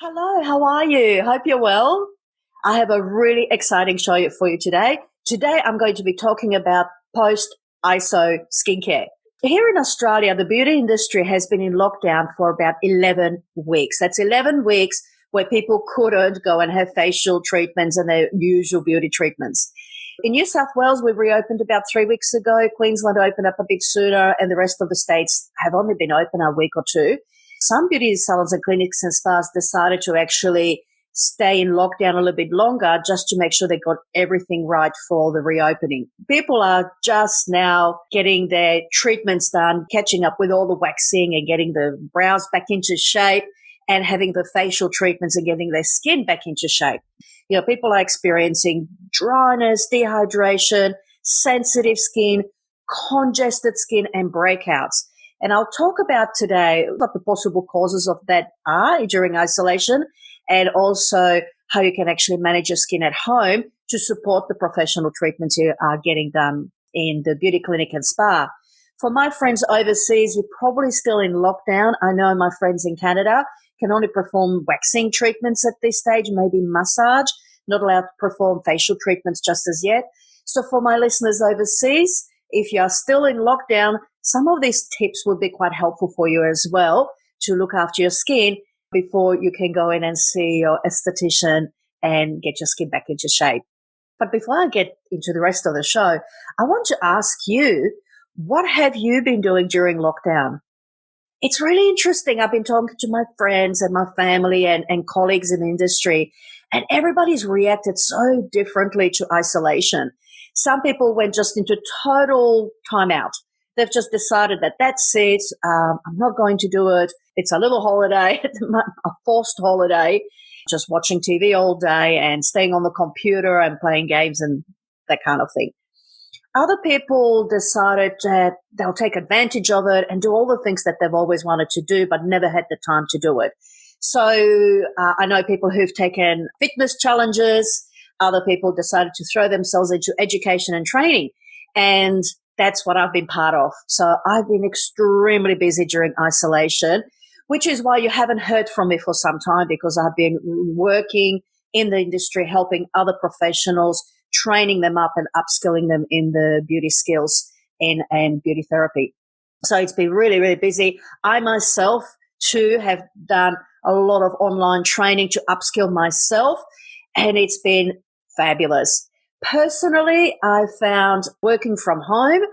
Hello, how are you? Hope you're well. I have a really exciting show for you today. Today, I'm going to be talking about post ISO skincare. Here in Australia, the beauty industry has been in lockdown for about 11 weeks. That's 11 weeks where people couldn't go and have facial treatments and their usual beauty treatments. In New South Wales, we reopened about 3 weeks ago. Queensland opened up a bit sooner, and the rest of the states have only been open a week or two. Some beauty salons and clinics and spas decided to actually stay in lockdown a little bit longer just to make sure they got everything right for the reopening. People are just now getting their treatments done, catching up with all the waxing and getting the brows back into shape and having the facial treatments and getting their skin back into shape. You know, people are experiencing dryness, dehydration, sensitive skin, congested skin, and breakouts. And I'll talk about today what the possible causes of that are during isolation, and also how you can actually manage your skin at home to support the professional treatments you are getting done in the beauty clinic and spa. For my friends overseas, you're probably still in lockdown. I know my friends in Canada can only perform waxing treatments at this stage, maybe massage, not allowed to perform facial treatments just as yet. So for my listeners overseas, if you are still in lockdown, some of these tips will be quite helpful for you as well to look after your skin before you can go in and see your esthetician and get your skin back into shape. But before I get into the rest of the show, I want to ask you, what have you been doing during lockdown? It's really interesting. I've been talking to my friends and my family and colleagues in the industry, and everybody's reacted so differently to isolation. Some people went just into total timeout. They've just decided that that's it. I'm not going to do it. It's a little holiday, a forced holiday, just watching TV all day and staying on the computer and playing games and that kind of thing. Other people decided that they'll take advantage of it and do all the things that they've always wanted to do but never had the time to do it. So I know people who've taken fitness challenges. Other people decided to throw themselves into education and training. And that's what I've been part of. So I've been extremely busy during isolation, which is why you haven't heard from me for some time, because I've been working in the industry, helping other professionals, training them up and upskilling them in the beauty skills and beauty therapy. So it's been really, really busy. I myself too have done a lot of online training to upskill myself, and it's been fabulous. Personally, I found working from home,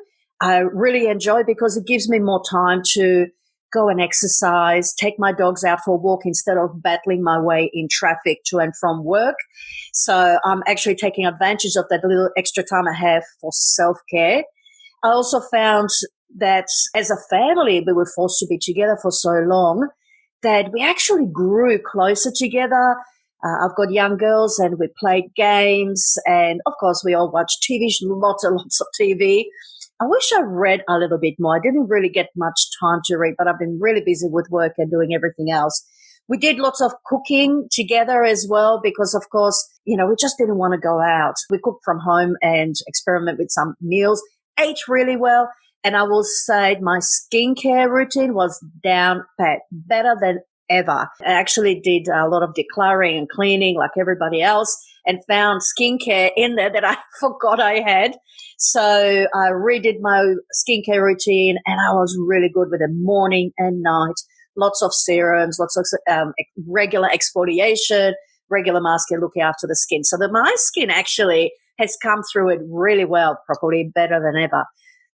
I really enjoy, because it gives me more time to go and exercise, take my dogs out for a walk instead of battling my way in traffic to and from work. So I'm actually taking advantage of that little extra time I have for self-care. I also found that as a family, we were forced to be together for so long that we actually grew closer together. I've got young girls and we played games, and of course we all watch TV, lots and lots of TV. I wish I read a little bit more. I didn't really get much time to read, but I've been really busy with work and doing everything else. We did lots of cooking together as well because, of course, we just didn't want to go out. We cooked from home and experiment with some meals, ate really well, and I will say my skincare routine was down pat, better than ever. I actually did a lot of decluttering and cleaning like everybody else, and found skincare in there that I forgot I had. So I redid my skincare routine, and I was really good with it morning and night. Lots of serums, lots of regular exfoliation, regular masking, looking after the skin. So my skin actually has come through it really well, probably better than ever.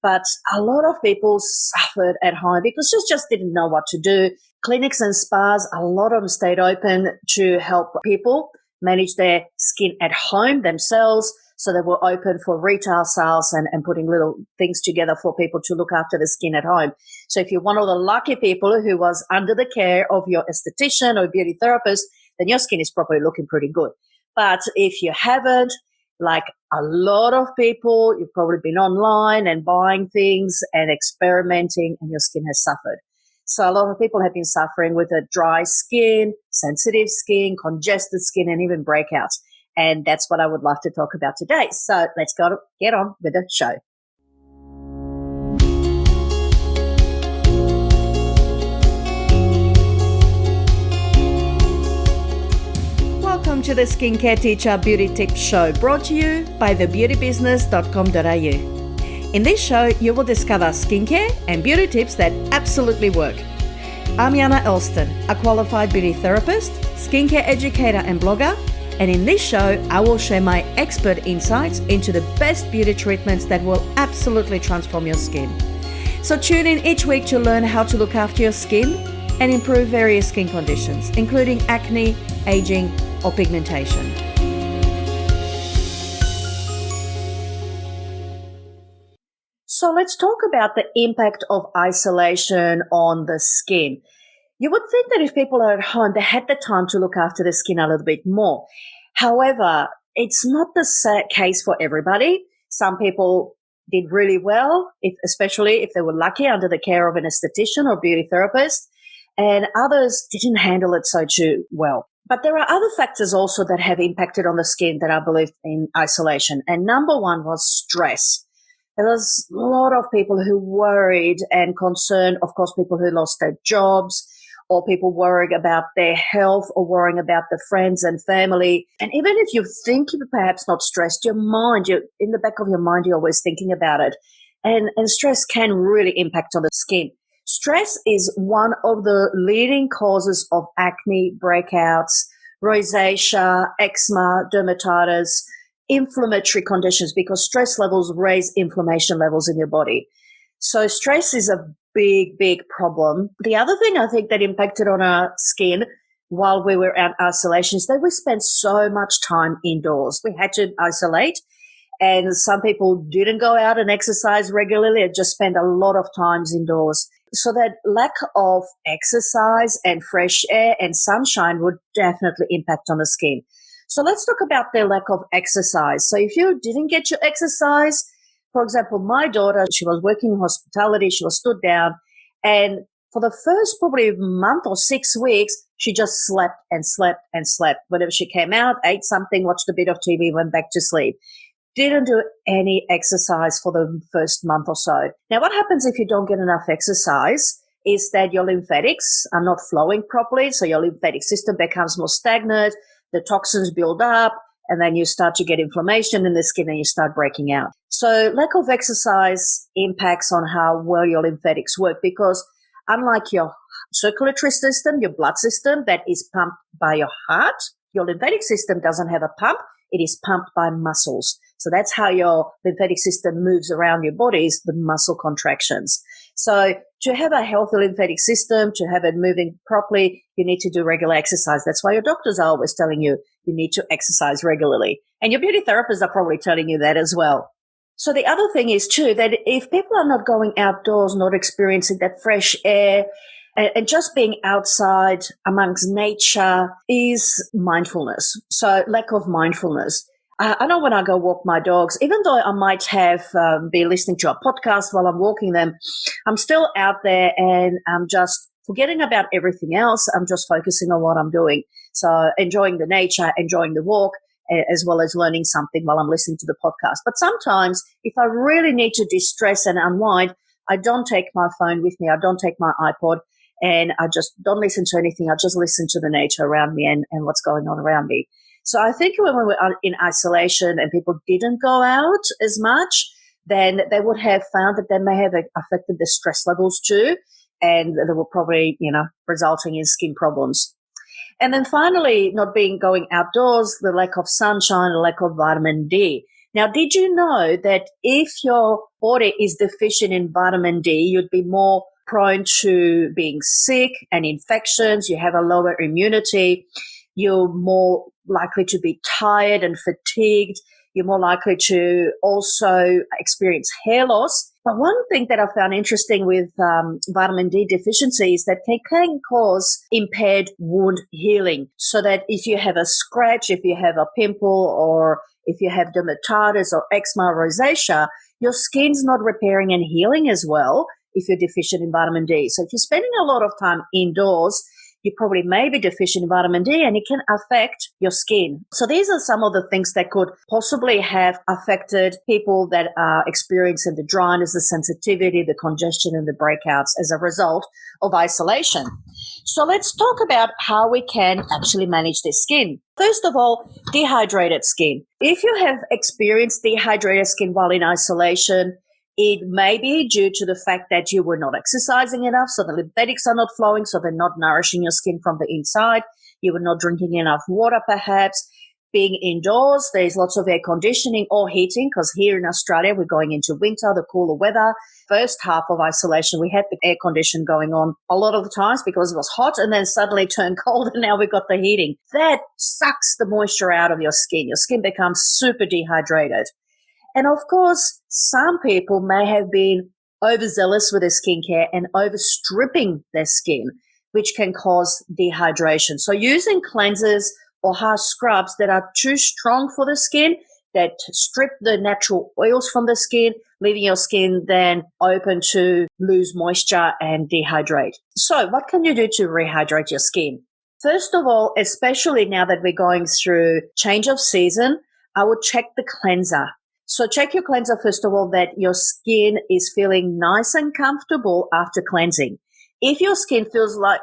But a lot of people suffered at home because just didn't know what to do. Clinics and spas, a lot of them stayed open to help people manage their skin at home themselves. So they were open for retail sales and putting little things together for people to look after the skin at home. So if you're one of the lucky people who was under the care of your esthetician or beauty therapist, then your skin is probably looking pretty good. But if you haven't, like a lot of people, you've probably been online and buying things and experimenting, and your skin has suffered. So a lot of people have been suffering with a dry skin, sensitive skin, congested skin, and even breakouts. And that's what I would love to talk about today. So let's get on with the show. Welcome to the Skincare Teacher Beauty Tips Show, brought to you by thebeautybusiness.com.au. In this show, you will discover skincare and beauty tips that absolutely work. I'm Yana Elston, a qualified beauty therapist, skincare educator and blogger, and in this show, I will share my expert insights into the best beauty treatments that will absolutely transform your skin. So tune in each week to learn how to look after your skin and improve various skin conditions, including acne, aging, or pigmentation. So let's talk about the impact of isolation on the skin. You would think that if people are at home, they had the time to look after their skin a little bit more. However, it's not the case for everybody. Some people did really well, especially if they were lucky under the care of an esthetician or beauty therapist, and others didn't handle it so too well. But there are other factors also that have impacted on the skin that I believe in isolation. And number one was stress. There was a lot of people who worried and concerned, of course, people who lost their jobs, or people worrying about their health, or worrying about the friends and family. And even if you think you're perhaps not stressed, your mind, in the back of your mind, you're always thinking about it. And stress can really impact on the skin. Stress is one of the leading causes of acne, breakouts, rosacea, eczema, dermatitis, inflammatory conditions, because stress levels raise inflammation levels in your body. So stress is a big, big problem. The other thing I think that impacted on our skin while we were in isolation is that we spent so much time indoors. We had to isolate, and some people didn't go out and exercise regularly and just spent a lot of times indoors. So that lack of exercise and fresh air and sunshine would definitely impact on the skin. So let's talk about the lack of exercise. So if you didn't get your exercise, for example, my daughter, she was working in hospitality, she was stood down, and for the first probably month or 6 weeks, she just slept and slept and slept. Whenever she came out, ate something, watched a bit of TV, went back to sleep. Didn't do any exercise for the first month or so. Now, what happens if you don't get enough exercise is that your lymphatics are not flowing properly, so your lymphatic system becomes more stagnant, the toxins build up, and then you start to get inflammation in the skin and you start breaking out. So lack of exercise impacts on how well your lymphatics work, because unlike your circulatory system, your blood system that is pumped by your heart, your lymphatic system doesn't have a pump. It is pumped by muscles. So that's how your lymphatic system moves around your body, is the muscle contractions. So to have a healthy lymphatic system, to have it moving properly, you need to do regular exercise. That's why your doctors are always telling you need to exercise regularly. And your beauty therapists are probably telling you that as well. So the other thing is too, that if people are not going outdoors, not experiencing that fresh air, and just being outside amongst nature is mindfulness. So lack of mindfulness. I know when I go walk my dogs, even though I might have be listening to a podcast while I'm walking them, I'm still out there and I'm just forgetting about everything else. I'm just focusing on what I'm doing. So enjoying the nature, enjoying the walk, as well as learning something while I'm listening to the podcast. But sometimes if I really need to distress and unwind, I don't take my phone with me. I don't take my iPod. And I just don't listen to anything. I just listen to the nature around me and what's going on around me. So I think when we were in isolation and people didn't go out as much, then they would have found that they may have affected the stress levels too. And they were probably, resulting in skin problems. And then finally, going outdoors, the lack of sunshine, the lack of vitamin D. Now, did you know that if your body is deficient in vitamin D, you'd be more prone to being sick and infections, you have a lower immunity, you're more likely to be tired and fatigued, you're more likely to also experience hair loss. But one thing that I found interesting with vitamin D deficiency is that it can cause impaired wound healing. So that if you have a scratch, if you have a pimple, or if you have dermatitis or eczema or rosacea, your skin's not repairing and healing as well if you're deficient in vitamin D. So if you're spending a lot of time indoors, you probably may be deficient in vitamin D, and it can affect your skin. So these are some of the things that could possibly have affected people that are experiencing the dryness, the sensitivity, the congestion, and the breakouts as a result of isolation. So let's talk about how we can actually manage the skin. First of all, dehydrated skin. If you have experienced dehydrated skin while in isolation, it may be due to the fact that you were not exercising enough, so the lymphatics are not flowing, so they're not nourishing your skin from the inside. You were not drinking enough water, perhaps. Being indoors, there's lots of air conditioning or heating, because here in Australia, we're going into winter, the cooler weather. First half of isolation, we had the air condition going on a lot of the times because it was hot, and then suddenly turned cold, and now we've got the heating. That sucks the moisture out of your skin. Your skin becomes super dehydrated. And of course, some people may have been overzealous with their skincare and overstripping their skin, which can cause dehydration. So using cleansers or harsh scrubs that are too strong for the skin, that strip the natural oils from the skin, leaving your skin then open to lose moisture and dehydrate. So what can you do to rehydrate your skin? First of all, especially now that we're going through change of season, I would check the cleanser. So check your cleanser, first of all, that your skin is feeling nice and comfortable after cleansing. If your skin feels like,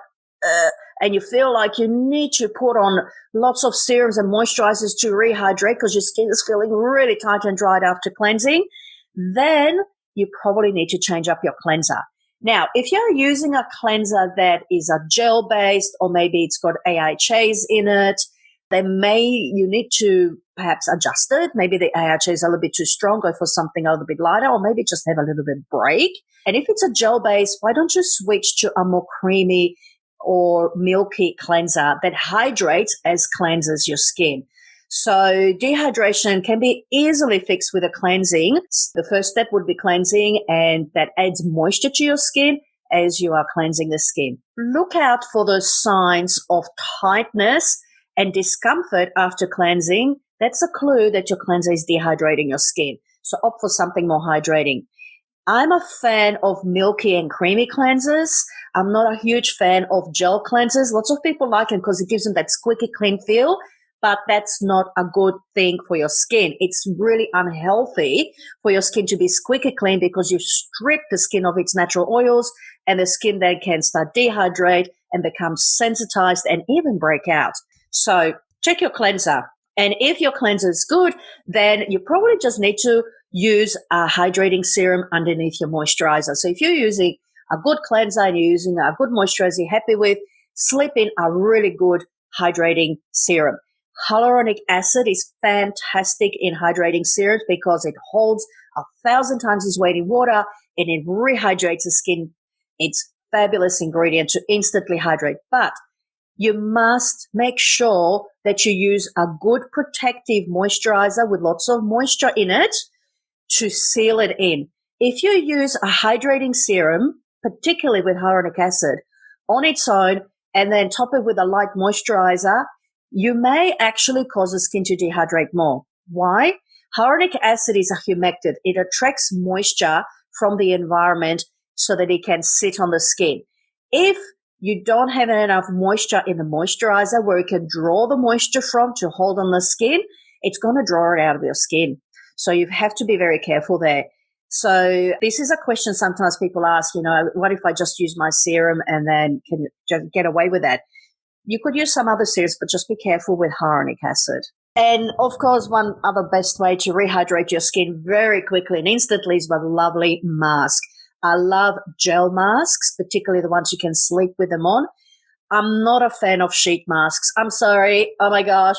and you feel like you need to put on lots of serums and moisturizers to rehydrate because your skin is feeling really tight and dried after cleansing, then you probably need to change up your cleanser. Now, if you're using a cleanser that is a gel-based, or maybe it's got AHAs in it, then you need to perhaps adjust it. Maybe the AHA is a little bit too strong, go for something a little bit lighter, or maybe just have a little bit break. And if it's a gel-based, why don't you switch to a more creamy or milky cleanser that hydrates as cleanses your skin? So dehydration can be easily fixed with a cleansing. The first step would be cleansing, and that adds moisture to your skin as you are cleansing the skin. Look out for the signs of tightness and discomfort after cleansing. That's a clue that your cleanser is dehydrating your skin. So opt for something more hydrating. I'm a fan of milky and creamy cleansers. I'm not a huge fan of gel cleansers. Lots of people like them because it gives them that squeaky clean feel, but that's not a good thing for your skin. It's really unhealthy for your skin to be squeaky clean because you strip the skin of its natural oils, and the skin then can start dehydrate and become sensitized and even break out. So check your cleanser. And if your cleanser is good, then you probably just need to use a hydrating serum underneath your moisturizer. So if you're using a good cleanser and you're using a good moisturizer you're happy with, slip in a really good hydrating serum. Hyaluronic acid is fantastic in hydrating serums because it holds 1,000 times its weight in water and it rehydrates the skin. It's a fabulous ingredient to instantly hydrate. But you must make sure that you use a good protective moisturizer with lots of moisture in it to seal it in. If you use a hydrating serum, particularly with hyaluronic acid, on its own and then top it with a light moisturizer, you may actually cause the skin to dehydrate more. Why? Hyaluronic acid is a humectant. It attracts moisture from the environment so that it can sit on the skin. If you don't have enough moisture in the moisturizer where it can draw the moisture from to hold on the skin, it's going to draw it out of your skin. So you have to be very careful there. So this is a question sometimes people ask, what if I just use my serum and then can you get away with that? You could use some other serums, but just be careful with hyaluronic acid. And of course, one other best way to rehydrate your skin very quickly and instantly is with a lovely mask. I love gel masks, particularly the ones you can sleep with them on. I'm not a fan of sheet masks. I'm sorry. Oh my gosh.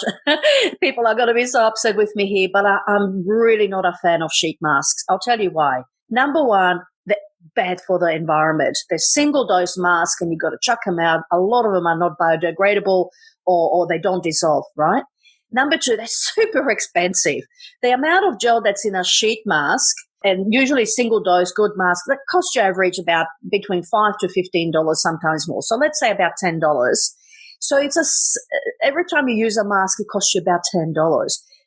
People are going to be so upset with me here, but I'm really not a fan of sheet masks. I'll tell you why. Number one, they're bad for the environment. They're single dose masks and you've got to chuck them out. A lot of them are not biodegradable or they don't dissolve, right? Number two, they're super expensive. The amount of gel that's in a sheet mask, and usually single dose good mask, that costs you average about between $5 to $15, sometimes more. So let's say about $10. So every time you use a mask, it costs you about $10.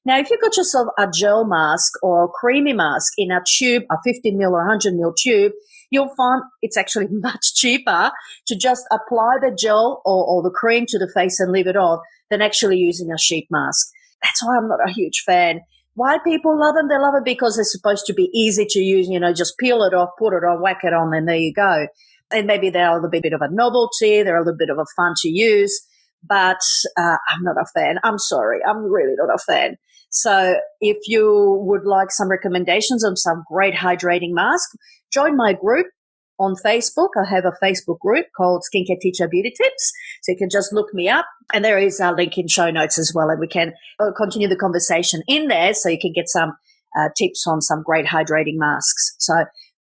Now, if you got yourself a gel mask or a creamy mask in a tube, a 50 ml or 100 ml tube, you'll find it's actually much cheaper to just apply the gel or the cream to the face and leave it on than actually using a sheet mask. That's why I'm not a huge fan. Why people love them? They love it because they're supposed to be easy to use, just peel it off, put it on, whack it on, and there you go. And maybe they're a little bit of a novelty, they're a little bit of a fun to use, but I'm not a fan. I'm sorry, I'm really not a fan. So if you would like some recommendations on some great hydrating mask, join my group on Facebook. I have a Facebook group called Skincare Teacher Beauty Tips. So you can just look me up, and there is a link in show notes as well. And we can continue the conversation in there so you can get some tips on some great hydrating masks. So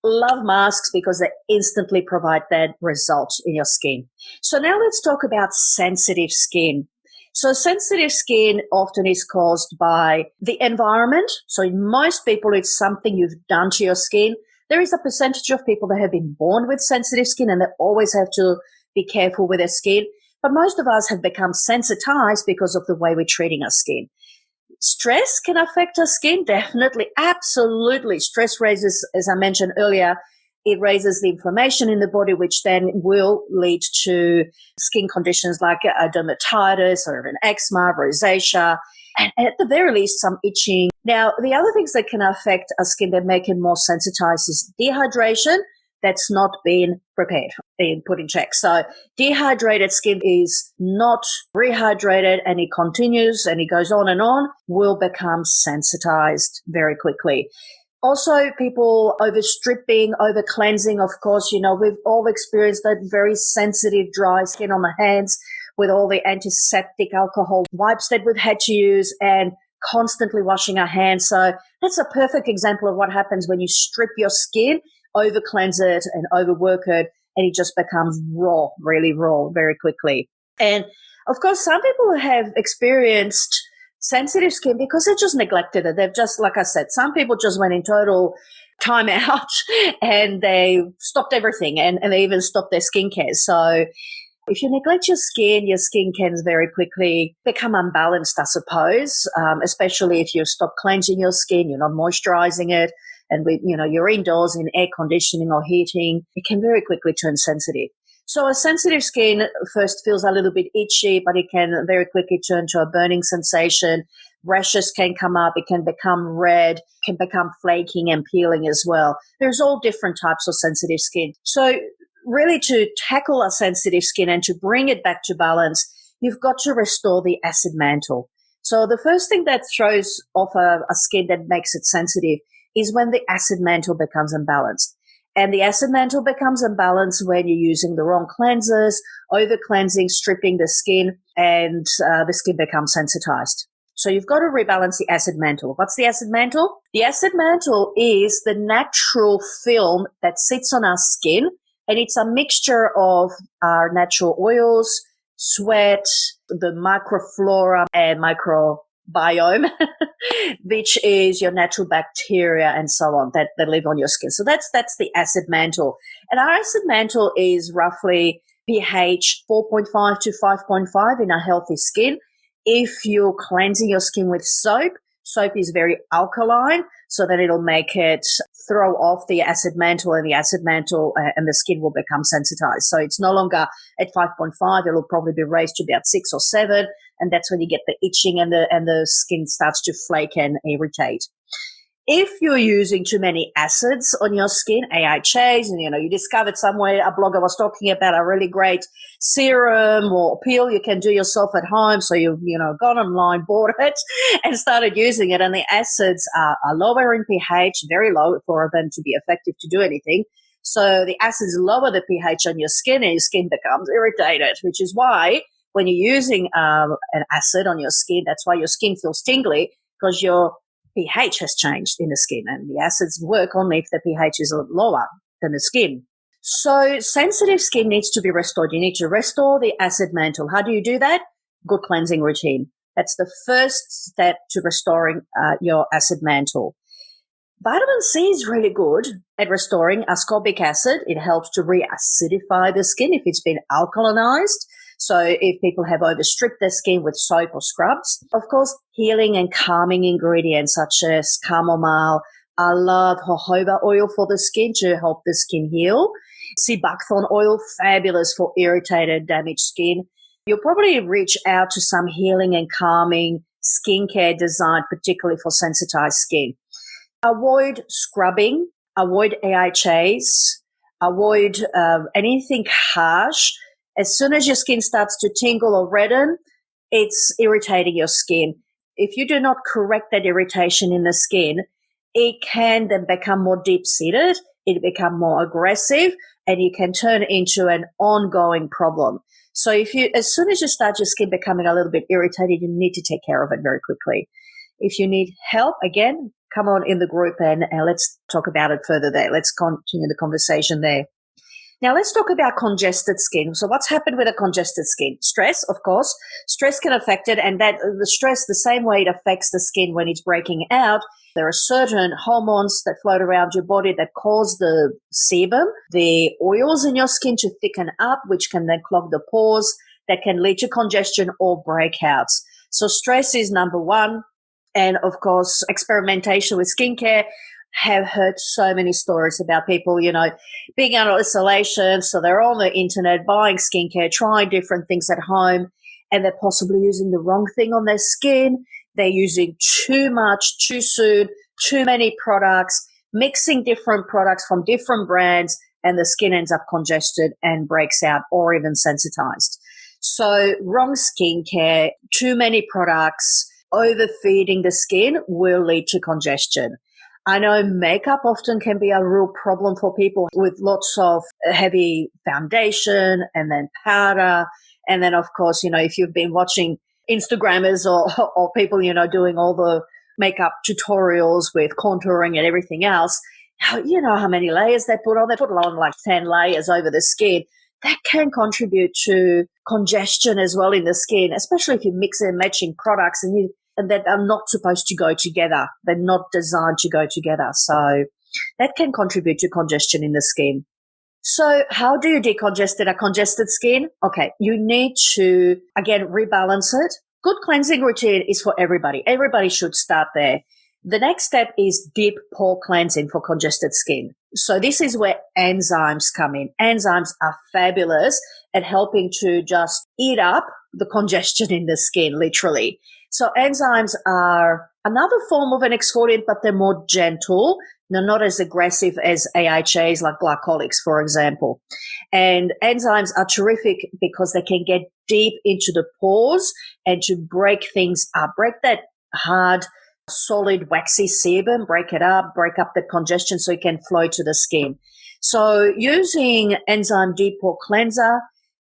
love masks because they instantly provide that result in your skin. So now let's talk about sensitive skin. So sensitive skin often is caused by the environment. So in most people, it's something you've done to your skin. There is a percentage of people that have been born with sensitive skin and they always have to be careful with their skin. But most of us have become sensitized because of the way we're treating our skin. Stress can affect our skin, definitely, absolutely. Stress raises, as I mentioned earlier, it raises the inflammation in the body, which then will lead to skin conditions like dermatitis or even eczema, rosacea, and at the very least, some itching. Now, the other things that can affect our skin that make it more sensitized is dehydration. That's not been prepared, been put in check. So dehydrated skin is not rehydrated and it continues and it goes on, will become sensitized very quickly. Also, people over-stripping, over-cleansing, of course, we've all experienced that very sensitive, dry skin on the hands with all the antiseptic alcohol wipes that we've had to use and constantly washing our hands. So that's a perfect example of what happens when you strip your skin, over-cleanse it and overwork it, and it just becomes raw, really raw very quickly. And, of course, some people have experienced sensitive skin because they just neglected it. They've just, like I said, some people just went in total time out and they stopped everything and they even stopped their skincare. So if you neglect your skin can very quickly become unbalanced, I suppose, especially if you stop cleansing your skin, you're not moisturizing it, and you're indoors in air conditioning or heating, it can very quickly turn sensitive. So a sensitive skin first feels a little bit itchy, but it can very quickly turn to a burning sensation. Rashes can come up. It can become red, can become flaking and peeling as well. There's all different types of sensitive skin. So really to tackle a sensitive skin and to bring it back to balance, you've got to restore the acid mantle. So the first thing that throws off a skin that makes it sensitive is when the acid mantle becomes imbalanced. And the acid mantle becomes imbalanced when you're using the wrong cleansers, over-cleansing, stripping the skin, and the skin becomes sensitized. So you've got to rebalance the acid mantle. What's the acid mantle? The acid mantle is the natural film that sits on our skin, and it's a mixture of our natural oils, sweat, the microflora and microbiome, which is your natural bacteria and so on that live on your skin. So that's the acid mantle. And our acid mantle is roughly pH 4.5 to 5.5 in a healthy skin. If you're cleansing your skin with soap is very alkaline, so that it'll make it throw off the acid mantle, and the acid mantle and the skin will become sensitized. So it's no longer at 5.5, it'll probably be raised to about 6 or 7, and that's when you get the itching and the skin starts to flake and irritate. If you're using too many acids on your skin, AHAs, and you discovered somewhere, a blogger was talking about a really great serum or peel you can do yourself at home, so you've gone online, bought it, and started using it, and the acids are lower in pH, very low for them to be effective to do anything. So the acids lower the pH on your skin, and your skin becomes irritated, which is why when you're using an acid on your skin, that's why your skin feels tingly, because your pH has changed in the skin, and the acids work only if the pH is lower than the skin. So sensitive skin needs to be restored. You need to restore the acid mantle. How do you do that? Good cleansing routine. That's the first step to restoring your acid mantle. Vitamin C is really good at restoring ascorbic acid. It helps to re-acidify the skin if it's been alkalinized. So if people have overstripped their skin with soap or scrubs, of course, healing and calming ingredients such as chamomile, I love jojoba oil for the skin to help the skin heal. Sea buckthorn oil, fabulous for irritated, damaged skin. You'll probably reach out to some healing and calming skincare designed particularly for sensitized skin. Avoid scrubbing, avoid AHAs, avoid anything harsh. As soon as your skin starts to tingle or redden, it's irritating your skin. If you do not correct that irritation in the skin, it can then become more deep-seated, it become more aggressive, and you can turn into an ongoing problem. So as soon as you start your skin becoming a little bit irritated, you need to take care of it very quickly. If you need help, again, come on in the group and let's talk about it further there. Let's continue the conversation there. Now, let's talk about congested skin. So what's happened with a congested skin? Stress, of course. Stress can affect it, and that the stress, the same way it affects the skin when it's breaking out, there are certain hormones that float around your body that cause the sebum, the oils in your skin to thicken up, which can then clog the pores, that can lead to congestion or breakouts. So stress is number one. And of course, experimentation with skincare. Have heard so many stories about people, being out of isolation. So they're on the internet buying skincare, trying different things at home, and they're possibly using the wrong thing on their skin. They're using too much, too soon, too many products, mixing different products from different brands, and the skin ends up congested and breaks out or even sensitized. So wrong skincare, too many products, overfeeding the skin will lead to congestion. I know makeup often can be a real problem for people with lots of heavy foundation and then powder. And then, of course, if you've been watching Instagrammers or people, doing all the makeup tutorials with contouring and everything else, you know how many layers they put on. They put on like 10 layers over the skin. That can contribute to congestion as well in the skin, especially if you mix and matching products and that are not supposed to go together. They're not designed to go together. So that can contribute to congestion in the skin. So how do you decongest a congested skin? Okay, you need to, again, rebalance it. Good cleansing routine is for everybody. Everybody should start there. The next step is deep pore cleansing for congested skin. So this is where enzymes come in. Enzymes are fabulous at helping to just eat up the congestion in the skin, literally. So enzymes are another form of an exfoliant, but they're more gentle. They're not as aggressive as AHAs like glycolics, for example. And enzymes are terrific because they can get deep into the pores and to break things up, break that hard, solid, waxy sebum, break it up, break up the congestion so it can flow to the skin. So using enzyme deep pore cleanser,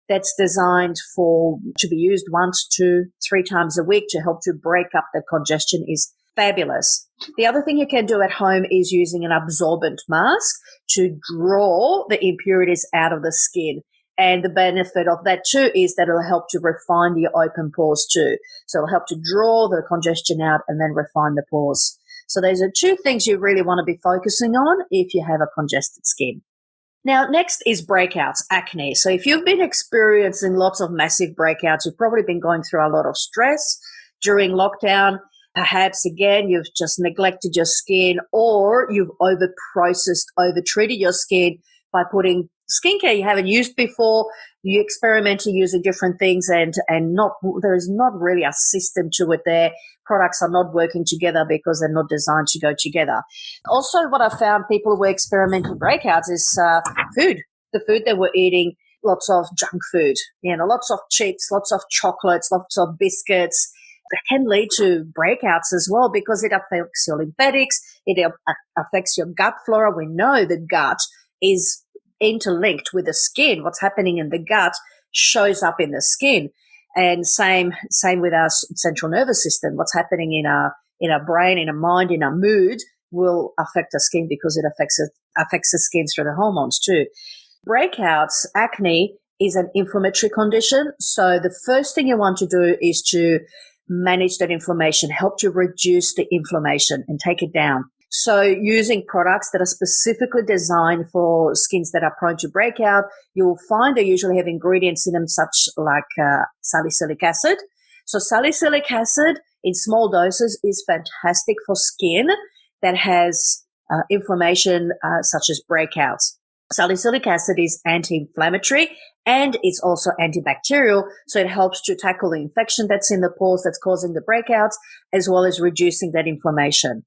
that's designed to be used 1 to 3 times a week to help to break up the congestion is fabulous. The other thing you can do at home is using an absorbent mask to draw the impurities out of the skin. And the benefit of that too is that it'll help to refine the open pores too. So it'll help to draw the congestion out and then refine the pores. So those are 2 things you really want to be focusing on if you have a congested skin. Now, next is breakouts, acne. So if you've been experiencing lots of massive breakouts, you've probably been going through a lot of stress during lockdown. Perhaps, again, you've just neglected your skin or you've over-processed, over-treated your skin by putting skincare you haven't used before. You experimented using different things and there is not really a system to it there. Products are not working together because they're not designed to go together. Also, what I found people who were experimental breakouts is food. The food they were eating, lots of junk food, lots of chips, lots of chocolates, lots of biscuits. That can lead to breakouts as well because it affects your lymphatics, it affects your gut flora. We know the gut is interlinked with the skin. What's happening in the gut shows up in the skin. And same with our central nervous system. What's happening in our brain, in our mind, in our mood will affect our skin because it affects the skin through the hormones too. Breakouts, acne, is an inflammatory condition. So the first thing you want to do is to manage that inflammation, help to reduce the inflammation and take it down. So using products that are specifically designed for skins that are prone to breakout, you'll find they usually have ingredients in them such like salicylic acid. So salicylic acid in small doses is fantastic for skin that has inflammation such as breakouts. Salicylic acid is anti-inflammatory and it's also antibacterial, so it helps to tackle the infection that's in the pores that's causing the breakouts, as well as reducing that inflammation.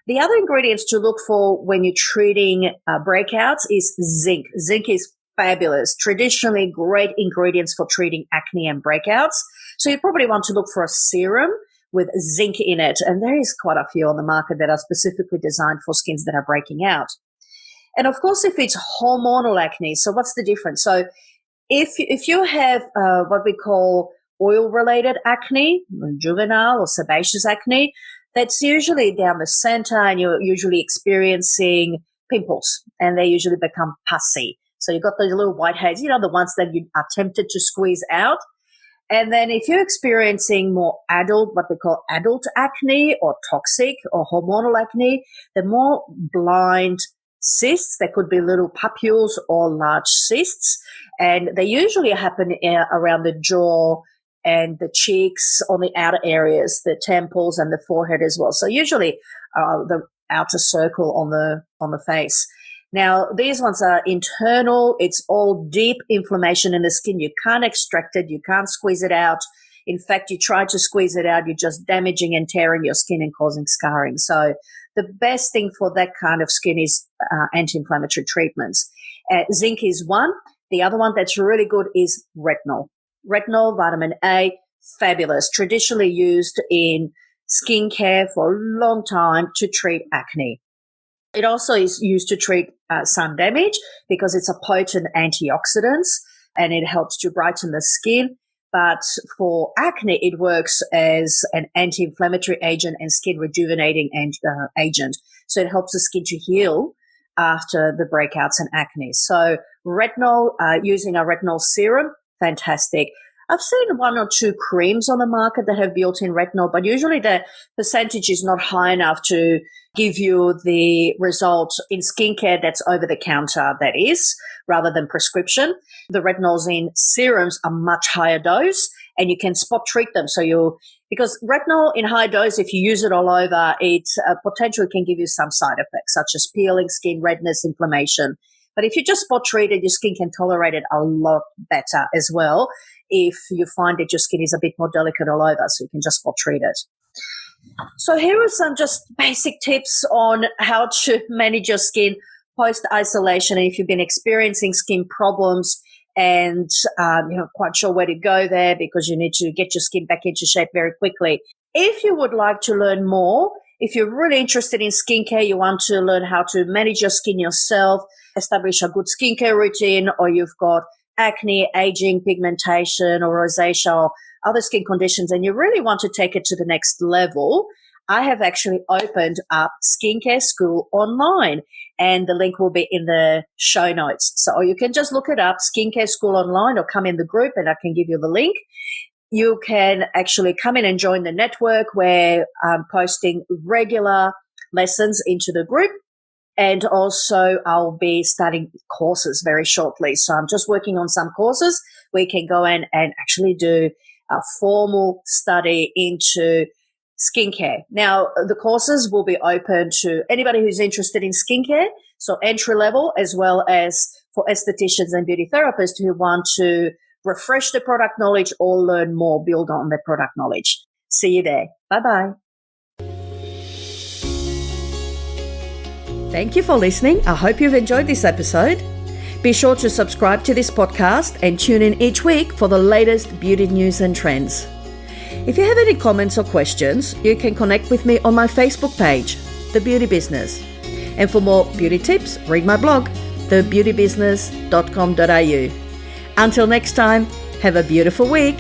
The other ingredients to look for when you're treating breakouts is zinc. Zinc is fabulous, traditionally great ingredients for treating acne and breakouts. So you probably want to look for a serum with zinc in it, and there is quite a few on the market that are specifically designed for skins that are breaking out. And of course, if it's hormonal acne, so what's the difference? So if you have what we call oil-related acne, juvenile or sebaceous acne, that's usually down the center and you're usually experiencing pimples and they usually become pussy. So you've got those little whiteheads, the ones that you are tempted to squeeze out. And then if you're experiencing more what we call adult acne or toxic or hormonal acne, the more blind cysts. There could be little papules or large cysts, and they usually happen around the jaw and the cheeks, on the outer areas, the temples and the forehead as well. So usually the outer circle on the face. Now, these ones are internal. It's all deep inflammation in the skin. You can't extract it. You can't squeeze it out. In fact, you try to squeeze it out, you're just damaging and tearing your skin and causing scarring. So the best thing for that kind of skin is anti-inflammatory treatments. Zinc is one. The other one that's really good is retinol. Retinol, vitamin A, fabulous. Traditionally used in skincare for a long time to treat acne. It also is used to treat sun damage because it's a potent antioxidant and it helps to brighten the skin. But for acne, it works as an anti-inflammatory agent and skin rejuvenating agent. So it helps the skin to heal after the breakouts and acne. So retinol, using a retinol serum, fantastic. I've seen one or two creams on the market that have built-in retinol, but usually the percentage is not high enough to give you the result in skincare that's over the counter, that is, rather than prescription. The retinols in serums are much higher dose and you can spot treat them. Because retinol in high dose, if you use it all over, it potentially can give you some side effects such as peeling, skin redness, inflammation. But if you just spot treat it, your skin can tolerate it a lot better as well if you find that your skin is a bit more delicate all over, so you can just spot treat it. So here are some just basic tips on how to manage your post-isolation. And if you've been experiencing skin problems and you're not quite sure where to go there because you need to get your skin back into shape very quickly. If you would like to learn more, if you're really interested in skincare, you want to learn how to manage your skin yourself, establish a good skincare routine, or you've got acne, aging, pigmentation, or rosacea, or other skin conditions, and you really want to take it to the next level, I have actually opened up Skincare School online, and the link will be in the show notes. So you can just look it up, Skincare School online, or come in the group and I can give you the link. You can actually come in and join the network where I'm posting regular lessons into the group. And also I'll be starting courses very shortly. So I'm just working on some courses where you can go in and actually do a formal study into skincare. Now, the courses will be open to anybody who's interested in skincare, so entry level, as well as for estheticians and beauty therapists who want to refresh their product knowledge or learn more, build on their product knowledge. See you there. Bye-bye. Thank you for listening. I hope you've enjoyed this episode. Be sure to subscribe to this podcast and tune in each week for the latest beauty news and trends. If you have any comments or questions, you can connect with me on my Facebook page, The Beauty Business. And for more beauty tips, read my blog, thebeautybusiness.com.au. Until next time, have a beautiful week.